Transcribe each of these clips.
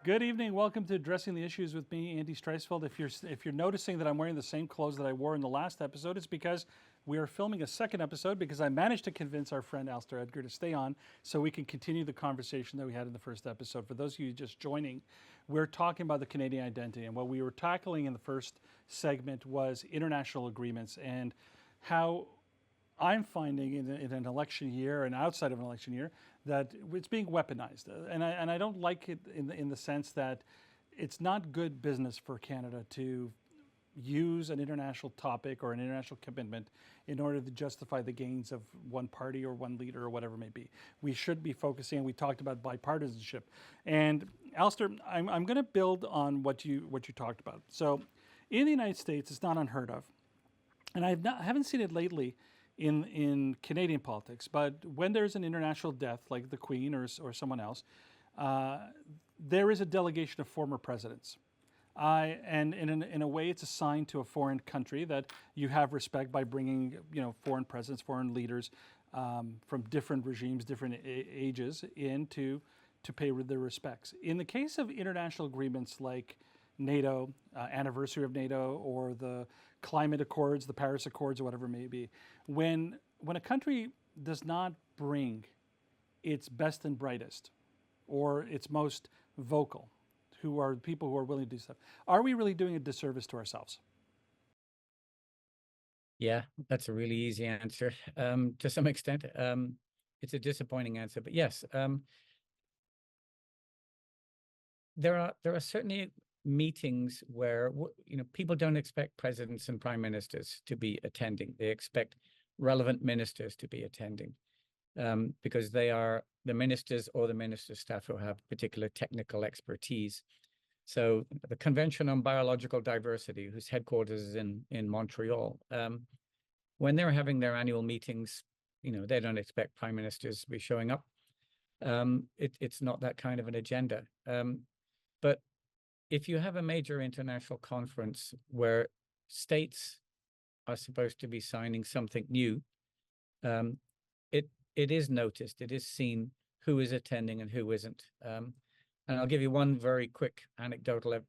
Good evening. Welcome to Addressing the Issues with me, Andy Streisfeld. If you're noticing that I'm wearing the same clothes that I wore in the last episode, it's because we are filming a second episode because I managed to convince our friend Alistair Edgar to stay on so we can continue the conversation that we had in the first episode. For those of you just joining, we're talking about the Canadian identity, and what we were tackling in the first segment was international agreements and how I'm finding in an election year and outside of an election year that it's being weaponized, and I don't like it in the sense that it's not good business for Canada to use an international topic or an international commitment in order to justify the gains of one party or one leader or whatever it may be. We should be focusing, and we talked about bipartisanship. And Alistair, I'm going to build on what you talked about. So in the United States, it's not unheard of, and I haven't seen it lately in Canadian politics, but when there's an international death like the Queen or someone else, there is a delegation of former presidents. And in a way, it's a sign to a foreign country that you have respect by bringing foreign presidents, foreign leaders from different regimes, different ages in to pay their respects. In the case of international agreements like NATO, anniversary of NATO, or the climate accords, the Paris Accords, or whatever it may be, when a country does not bring its best and brightest or its most vocal, who are people who are willing to do stuff, are we really doing a disservice to ourselves? Yeah, that's a really easy answer. To some extent, it's a disappointing answer, but yes, there are certainly meetings where people don't expect presidents and prime ministers to be attending. They expect relevant ministers to be attending because they are the ministers or the minister's staff who have particular technical expertise. So the Convention on Biological Diversity, whose headquarters is in Montreal, when they're having their annual meetings, they don't expect prime ministers to be showing up. It's not that kind of an agenda. But if you have a major international conference where states are supposed to be signing something new, it is noticed, it is seen who is attending and who isn't. And I'll give you one very quick anecdotal.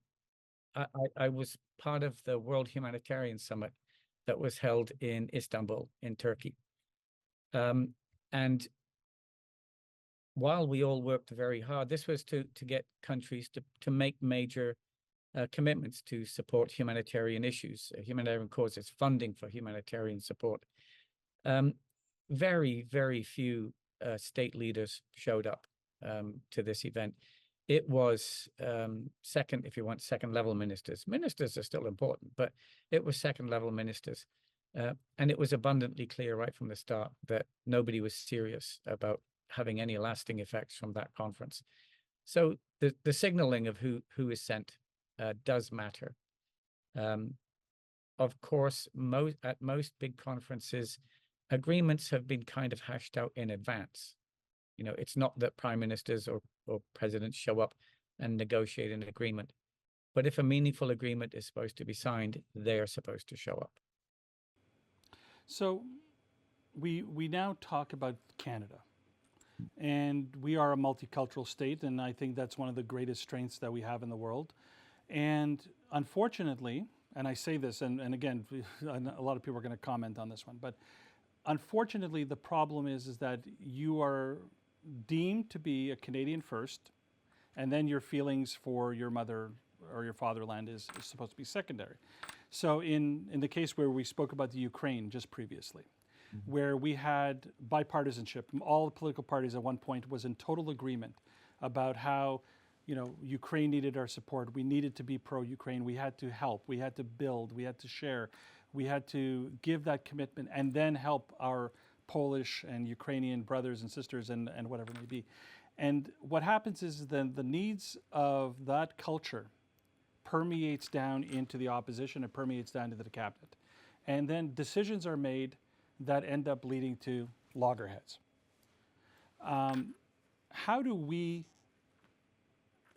I was part of the World Humanitarian Summit that was held in Istanbul, in Turkey. And while we all worked very hard, this was to get countries to make major commitments to support humanitarian issues, humanitarian causes, funding for humanitarian support. Very, very few state leaders showed up to this event. It was second, if you want, second level ministers. Ministers are still important, but it was second level ministers. And it was abundantly clear right from the start that nobody was serious about having any lasting effects from that conference. So the signaling of who is sent does matter. Of course, at most big conferences, agreements have been kind of hashed out in advance. It's not that prime ministers or presidents show up and negotiate an agreement, but if a meaningful agreement is supposed to be signed, they are supposed to show up. So we now talk about Canada, and we are a multicultural state, and I think that's one of the greatest strengths that we have in the world. And unfortunately, and I say this, and again, a lot of people are going to comment on this one, but unfortunately, the problem is that you are deemed to be a Canadian first, and then your feelings for your mother or your fatherland is supposed to be secondary. So in the case where we spoke about the Ukraine just previously, where we had bipartisanship, all the political parties at one point was in total agreement about how Ukraine needed our support. We needed to be pro-Ukraine. We had to help. We had to build. We had to share. We had to give that commitment and then help our Polish and Ukrainian brothers and sisters and whatever it may be. And what happens is then the needs of that culture permeates down into the opposition, it permeates down into the cabinet. And then decisions are made that end up leading to loggerheads. How do we,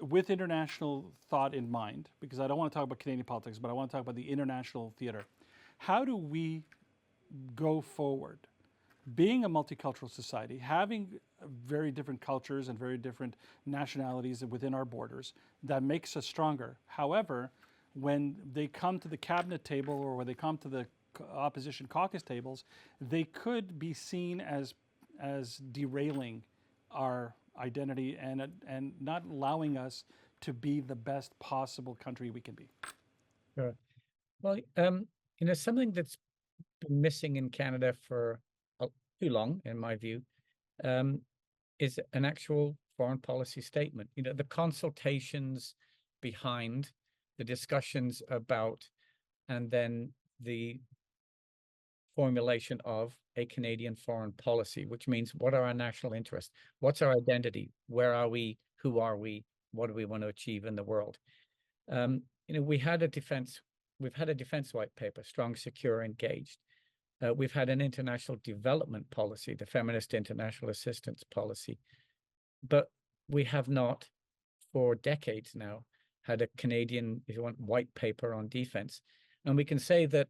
with international thought in mind, because I don't want to talk about Canadian politics, but I want to talk about the international theater, how do we go forward being a multicultural society, having very different cultures and very different nationalities within our borders, that makes us stronger. However, when they come to the cabinet table or when they come to the opposition caucus tables, they could be seen as derailing our identity and not allowing us to be the best possible country we can be. Sure. Well, something that's been missing in Canada for too long, in my view, is an actual foreign policy statement. The consultations behind, the discussions about, and then the formulation of a Canadian foreign policy, which means what are our national interests? What's our identity? Where are we? Who are we? What do we want to achieve in the world? We've had a defense white paper, strong, secure, engaged. We've had an international development policy, the feminist international assistance policy, but we have not, for decades now, had a Canadian, if you want, white paper on defense. And we can say that,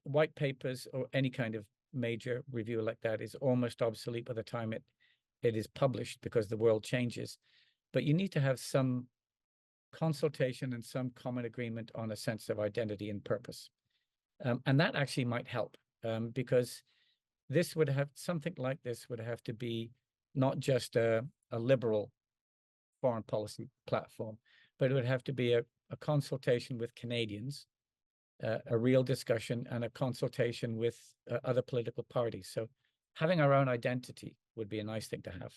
white papers or any kind of major review like that is almost obsolete by the time it is published, because the world changes. But you need to have some consultation and some common agreement on a sense of identity and purpose. And that actually might help, because something like this would have to be not just a liberal foreign policy platform, but it would have to be a consultation with Canadians, a real discussion, and a consultation with other political parties. So having our own identity would be a nice thing to have.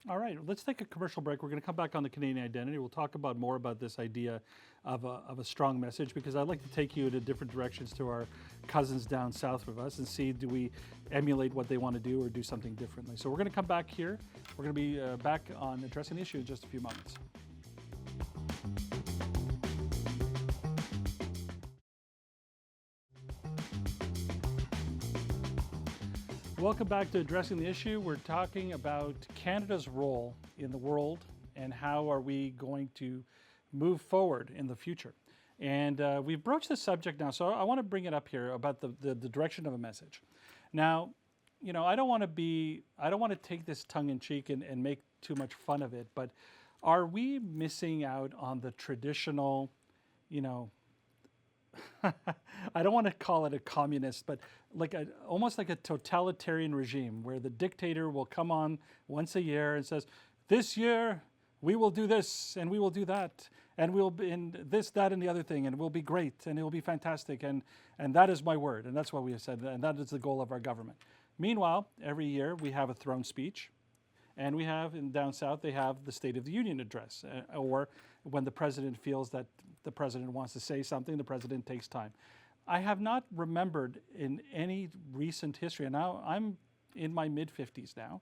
All right, let's take a commercial break. We're going to come back on the Canadian identity. We'll talk more about this idea of a strong message, because I'd like to take you in different directions to our cousins down south of us and see, do we emulate what they want to do or do something differently? So we're going to come back here. We're going to be back on addressing the issue in just a few moments. Welcome back to Addressing the Issue. We're talking about Canada's role in the world and how are we going to move forward in the future. And we've broached this subject now, so I want to bring it up here about the direction of a message. Now, I don't want to take this tongue in cheek and make too much fun of it, but are we missing out on the traditional, I don't want to call it a communist, but almost like a totalitarian regime where the dictator will come on once a year and says, this year we will do this and we will do that and we'll be in this, that, and the other thing, and we'll be great and it will be fantastic, and that is my word, and that's what we have said, and that is the goal of our government. Meanwhile, every year we have a throne speech, and we have, down south, they have the State of the Union address, or when the president feels that the president wants to say something, the president takes time. I have not remembered in any recent history, and now I'm in my mid-50s now,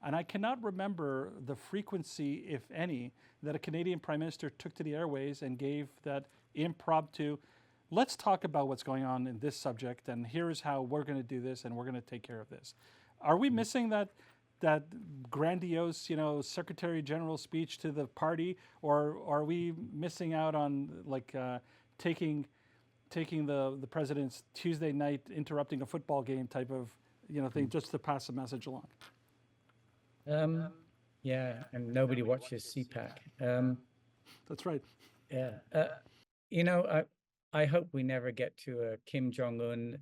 and I cannot remember the frequency, if any, that a Canadian Prime Minister took to the airways and gave that impromptu, let's talk about what's going on in this subject, and here's how we're going to do this, and we're going to take care of this. Are we missing that grandiose, Secretary General speech to the party, or are we missing out on taking the president's Tuesday night interrupting a football game type of thing just to pass a message along? Yeah, and nobody watches CPAC. That's right. Yeah, I hope we never get to a Kim Jong-un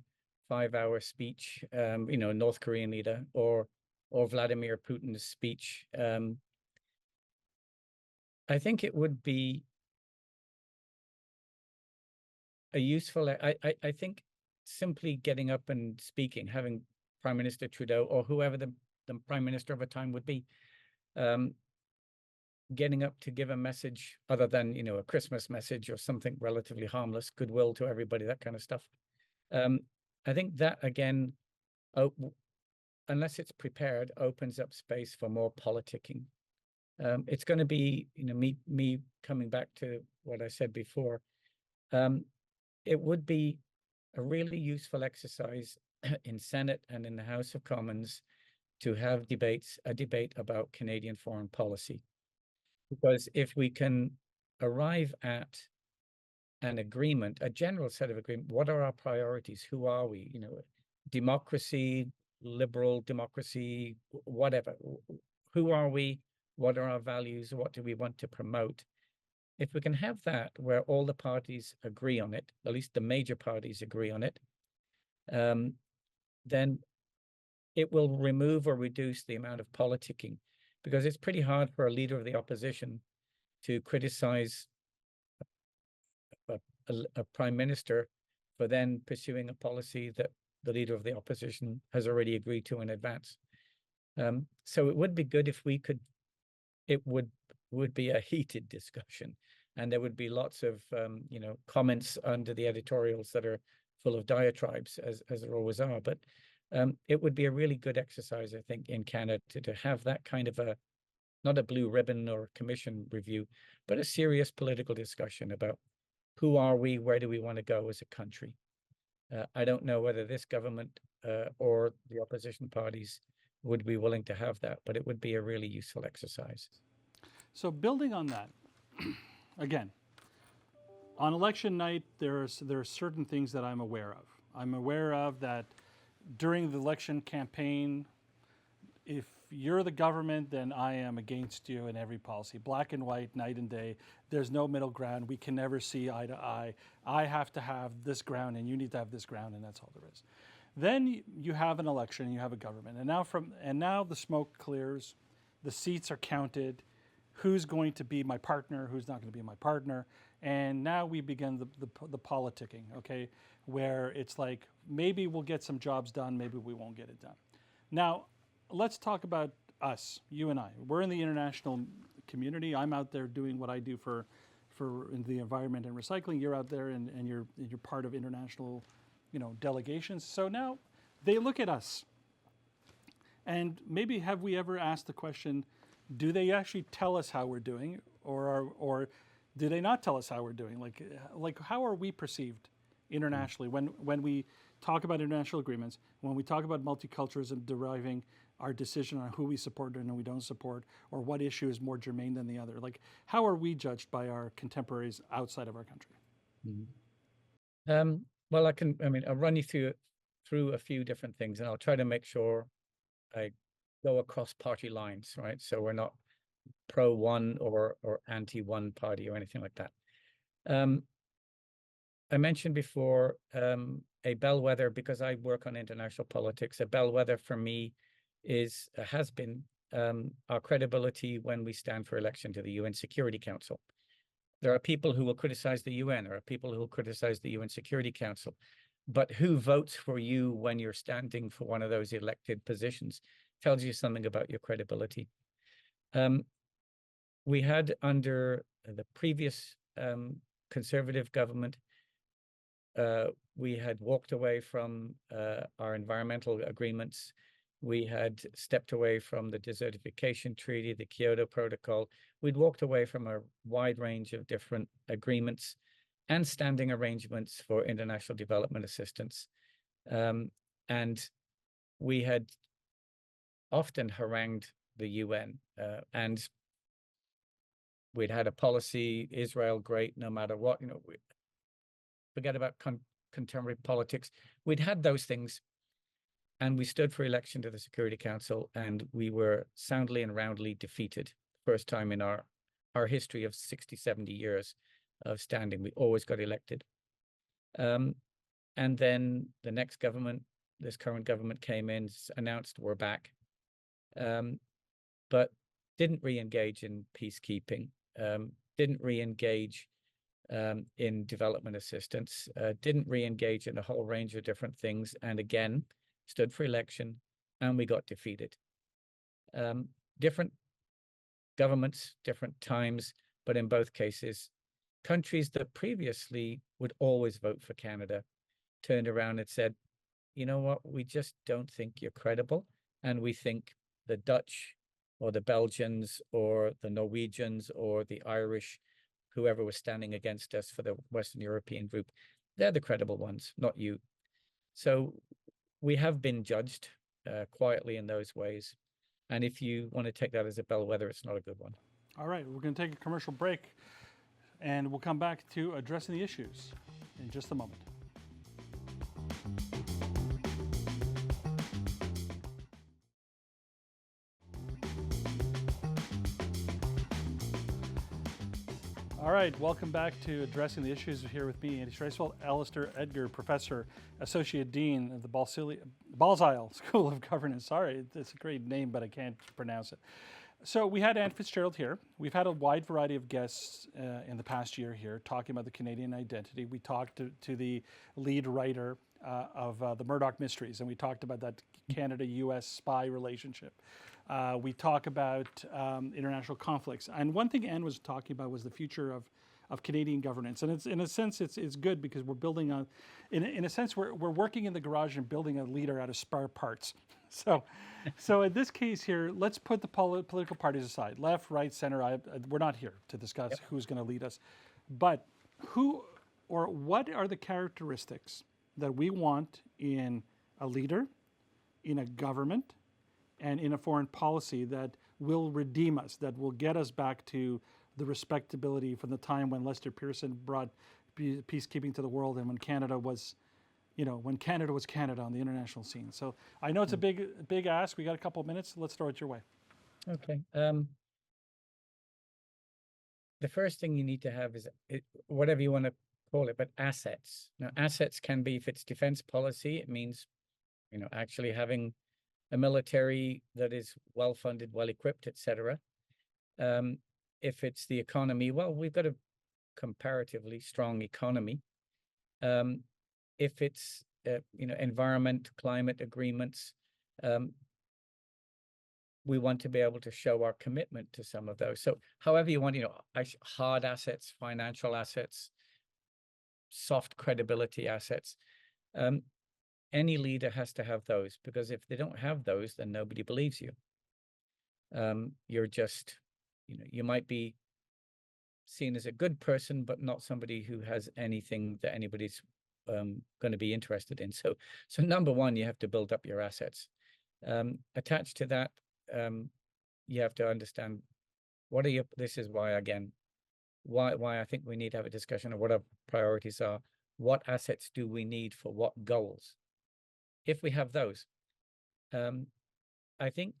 5-hour speech, North Korean leader, or Vladimir Putin's speech. I think it would be a useful, I think simply getting up and speaking, having Prime Minister Trudeau or whoever the Prime Minister of a time would be, getting up to give a message other than, a Christmas message or something relatively harmless, goodwill to everybody, that kind of stuff. I think that, again, unless it's prepared, opens up space for more politicking. It's going to be, me coming back to what I said before. It would be a really useful exercise in Senate and in the House of Commons to have a debate about Canadian foreign policy. Because if we can arrive at an agreement, a general set of agreement, what are our priorities? Who are we? Democracy, liberal democracy, whatever. Who are we? What are our values? What do we want to promote? If we can have that where all the parties agree on it, at least the major parties agree on it, then it will remove or reduce the amount of politicking, because it's pretty hard for a leader of the opposition to criticize a prime minister for then pursuing a policy that the leader of the opposition has already agreed to in advance. So it would be good if we could, it would be a heated discussion, and there would be lots of comments under the editorials that are full of diatribes, as there always are. But it would be a really good exercise, I think, in Canada to have that kind of not a blue ribbon or commission review, but a serious political discussion about who are we, where do we want to go as a country. I don't know whether this government or the opposition parties would be willing to have that, but it would be a really useful exercise. So building on that, again, on election night, there are certain things that I'm aware of. I'm aware of that during the election campaign, if you're the government, then I am against you in every policy. Black and white, night and day. There's no middle ground. We can never see eye to eye. I have to have this ground and you need to have this ground, and that's all there is. Then you have an election, you have a government. And now the smoke clears, the seats are counted, who's going to be my partner, who's not going to be my partner. And now we begin the politicking, okay, where it's like, maybe we'll get some jobs done, maybe we won't get it done. Now, let's talk about us, you and I. We're in the international community. I'm out there doing what I do for in the environment and recycling. You're out there and you're part of international, delegations. So now they look at us. And maybe have we ever asked the question, do they actually tell us how we're doing, or do they not tell us how we're doing? Like how are we perceived internationally when we talk about international agreements, when we talk about multiculturalism deriving our decision on who we support and who we don't support, or what issue is more germane than the other? Like, how are we judged by our contemporaries outside of our country? Mm-hmm. Well, I'll run you through a few different things, and I'll try to make sure I go across party lines, right? So we're not pro one or anti one party or anything like that. I mentioned before a bellwether, because I work on international politics. A bellwether for me has been our credibility when we stand for election to the UN Security Council. There are people who will criticize the UN, there are people who will criticize the UN Security Council, but who votes for you when you're standing for one of those elected positions tells you something about your credibility. We had, under the previous Conservative government, we had walked away from our environmental agreements. We had stepped away from the Desertification Treaty, the Kyoto Protocol. We'd walked away from a wide range of different agreements and standing arrangements for international development assistance. And we had often harangued the UN, and we'd had a policy, Israel great, no matter what, forget about contemporary politics. We'd had those things, and we stood for election to the Security Council, and we were soundly and roundly defeated. First time in our history of 60, 70 years of standing. We always got elected. And then the next government, this current government, came in, announced we're back, but didn't re-engage in peacekeeping, didn't re-engage in development assistance, didn't re-engage in a whole range of different things, and again, stood for election, and we got defeated. Different governments, different times, but in both cases, countries that previously would always vote for Canada turned around and said, you know what, we just don't think you're credible, and we think the Dutch or the Belgians or the Norwegians or the Irish, whoever was standing against us for the Western European group, they're the credible ones, not you. So we have been judged quietly in those ways. And if you want to take that as a bellwether, it's not a good one. All right, we're going to take a commercial break, and we'll come back to addressing the issues in just a moment. All right, welcome back to Addressing the Issues here with me, Andy Streisfeld, Alistair Edgar, Professor, Associate Dean of the Balsillie School of Governance. Sorry, it's a great name, but I can't pronounce it. So we had Ann Fitz-Gerald here. We've had a wide variety of guests in the past year here talking about the Canadian identity. We talked to the lead writer of the Murdoch Mysteries, and we talked about that Canada-US spy relationship. We talk about international conflicts. And one thing Ann was talking about was the future of Canadian governance. And it's, in a sense, it's good because we're building on, in a sense, we're working in the garage and building a leader out of spare parts. So in this case here, let's put the political parties aside, left, right, center. We're not here to discuss who's going to lead us. But who or what are the characteristics that we want in a leader, in a government, and in a foreign policy that will redeem us, that will get us back to the respectability from the time when Lester Pearson brought peacekeeping to the world and when Canada was, when Canada was Canada on the international scene. So I know it's a big ask. We got a couple of minutes. Let's throw it your way. Okay. The first thing you need to have is whatever you want to call it, but assets. Now, assets can be, if it's defense policy, it means, actually having a military that is well-funded, well-equipped, etc. If it's the economy, well, we've got a comparatively strong economy. If it's environment, climate agreements, we want to be able to show our commitment to some of those. So however you want, hard assets, financial assets, soft credibility assets. Any leader has to have those, because if they don't have those, then nobody believes you. You're just, you might be seen as a good person, but not somebody who has anything that anybody's going to be interested in. So number one, you have to build up your assets. Attached to that, you have to understand this is why, again, why I think we need to have a discussion of what our priorities are. What assets do we need for what goals? If we have those, I think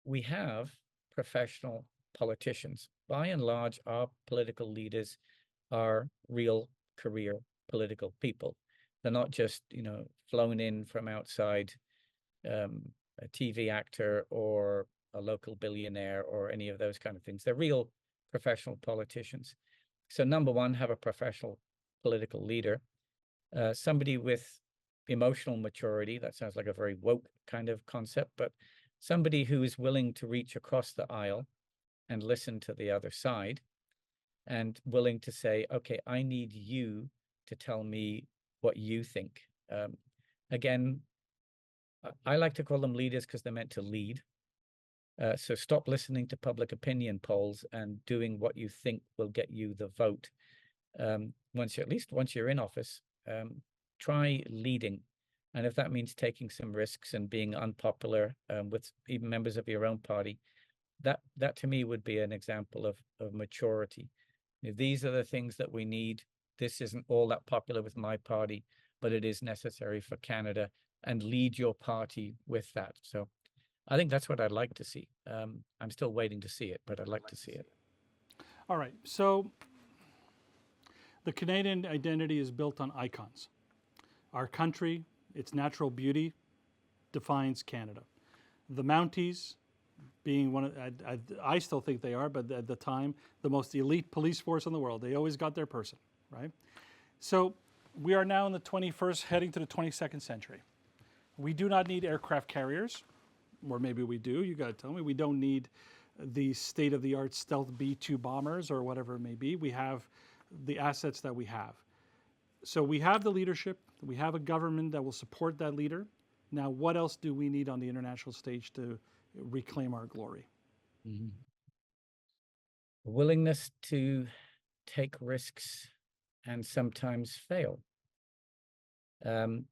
we have professional politicians. By and large, our political leaders are real career political people. They're not just, flown in from outside, a TV actor or a local billionaire or any of those kind of things. They're real professional politicians. So number one, have a professional political leader, somebody with emotional maturity. That sounds like a very woke kind of concept, but somebody who is willing to reach across the aisle and listen to the other side and willing to say, okay, I need you to tell me what you think. Again, I like to call them leaders because they're meant to lead. So stop listening to public opinion polls and doing what you think will get you the vote. Once you're in office, try leading. And if that means taking some risks and being unpopular with even members of your own party, that to me would be an example of maturity. These are the things that we need. This isn't all that popular with my party, but it is necessary for Canada, and lead your party with that. So I think that's what I'd like to see. I'm still waiting to see it, but I'd like to see it. All right. So the Canadian identity is built on icons. Our country, its natural beauty, defines Canada. The Mounties being one of, I still think they are, but at the time, the most elite police force in the world. They always got their person, right? So we are now in the 21st, heading to the 22nd century. We do not need aircraft carriers, or maybe we do, you gotta tell me. We don't need the state-of-the-art stealth B-2 bombers or whatever it may be. We have the assets that we have. So we have the leadership, we have a government that will support that leader. Now, what else do we need on the international stage to reclaim our glory? Mm-hmm. Willingness to take risks and sometimes fail. And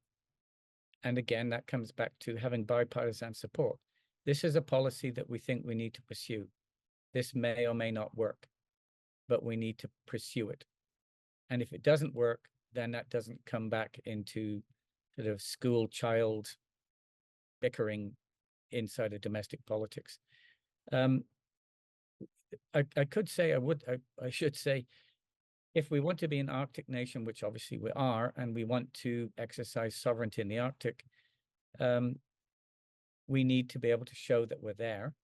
again, that comes back to having bipartisan support. This is a policy that we think we need to pursue. This may or may not work, but we need to pursue it. And if it doesn't work, then that doesn't come back into sort of school child bickering inside of domestic politics. I could say, I should say, if we want to be an Arctic nation, which obviously we are, and we want to exercise sovereignty in the Arctic, we need to be able to show that we're there.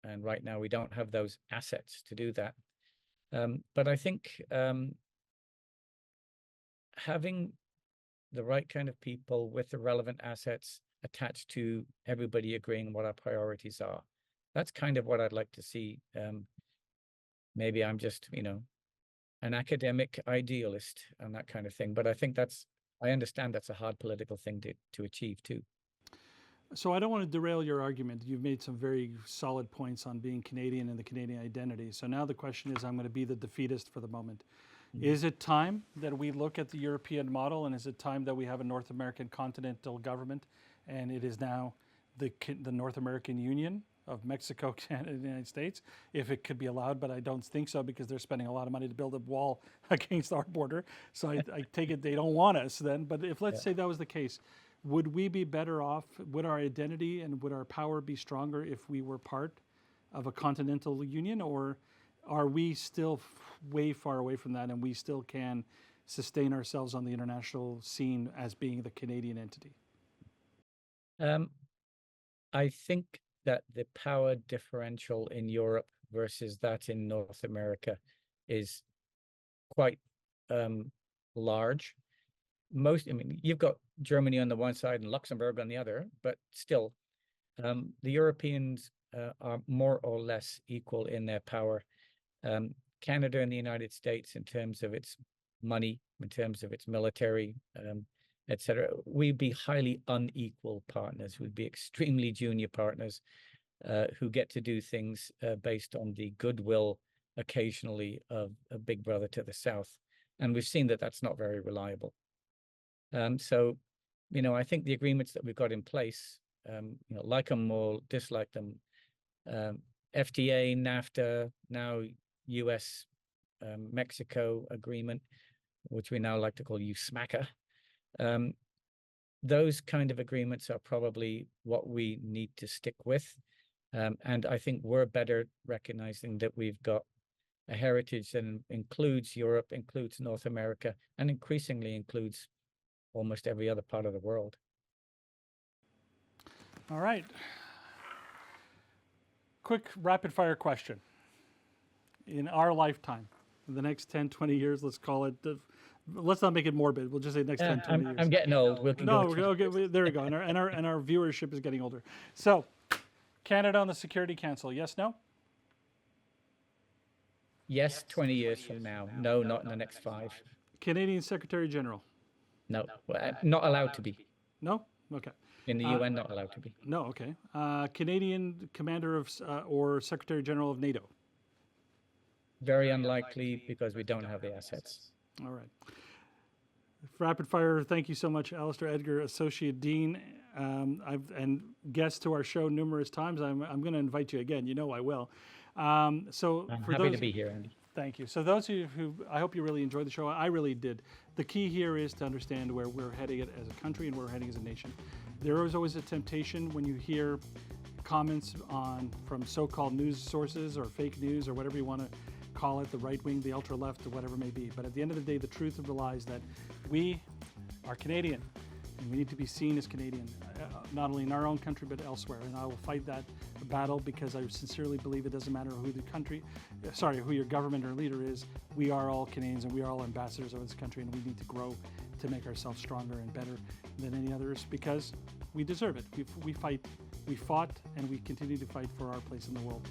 And right now we don't have those assets to do that. But I think having the right kind of people with the relevant assets attached to everybody agreeing what our priorities are, that's kind of what I'd like to see. Maybe I'm just, an academic idealist and that kind of thing. But I think I understand that's a hard political thing to achieve too. So I don't want to derail your argument. You've made some very solid points on being Canadian and the Canadian identity. So now the question is, I'm going to be the defeatist for the moment. Is it time that we look at the European model, and is it time that we have a North American continental government, and it is now the North American Union of Mexico, Canada, and the United States, if it could be allowed, but I don't think so because they're spending a lot of money to build a wall against our border. So I take it they don't want us then. But if let's say that was the case, would we be better off? Would our identity and would our power be stronger if we were part of a continental union, or are we still way far away from that and we still can sustain ourselves on the international scene as being the Canadian entity? I think that the power differential in Europe versus that in North America is quite large. You've got Germany on the one side and Luxembourg on the other, but still, the Europeans are more or less equal in their power. Canada and the United States, in terms of its money, in terms of its military, etc., we'd be highly unequal partners. We'd be extremely junior partners who get to do things based on the goodwill occasionally of a big brother to the south. And we've seen that that's not very reliable. So, I think the agreements that we've got in place, like them or dislike them, FTA, NAFTA, now US Mexico agreement, which we now like to call USMACA, those kind of agreements are probably what we need to stick with. And I think we're better recognizing that we've got a heritage that includes Europe, includes North America, and increasingly includes almost every other part of the world. All right. Quick rapid fire question. In our lifetime, in the next 10, 20 years, let's call it, let's not make it morbid. We'll just say next 10, 20 years. I'm getting old. Okay, there we go. And our viewership is getting older. So, Canada on the Security Council, yes, no? Yes, 20 years from now. No, not in the next 5. Canadian Secretary General? No, not allowed to be. No? Okay. In the UN, not allowed to be. No, okay. Canadian Commander of or Secretary General of NATO? Very unlikely because we don't have the assets. All right. Rapid fire, thank you so much, Alistair Edgar, Associate Dean. And guest to our show numerous times. I'm going to invite you again. I will. So I'm for happy those, to be here, Andy. Thank you. So those of you who, I hope you really enjoyed the show. I really did. The key here is to understand where we're heading as a country and where we're heading as a nation. There is always a temptation when you hear comments from so-called news sources or fake news or whatever you want to call it, the right wing, the ultra left, or whatever it may be. But at the end of the day, the truth of the lie is that we are Canadian and we need to be seen as Canadian, not only in our own country, but elsewhere. And I will fight that battle because I sincerely believe it doesn't matter who your government or leader is. We are all Canadians and we are all ambassadors of this country, and we need to grow to make ourselves stronger and better than any others because we deserve it. We fought, and we continue to fight for our place in the world.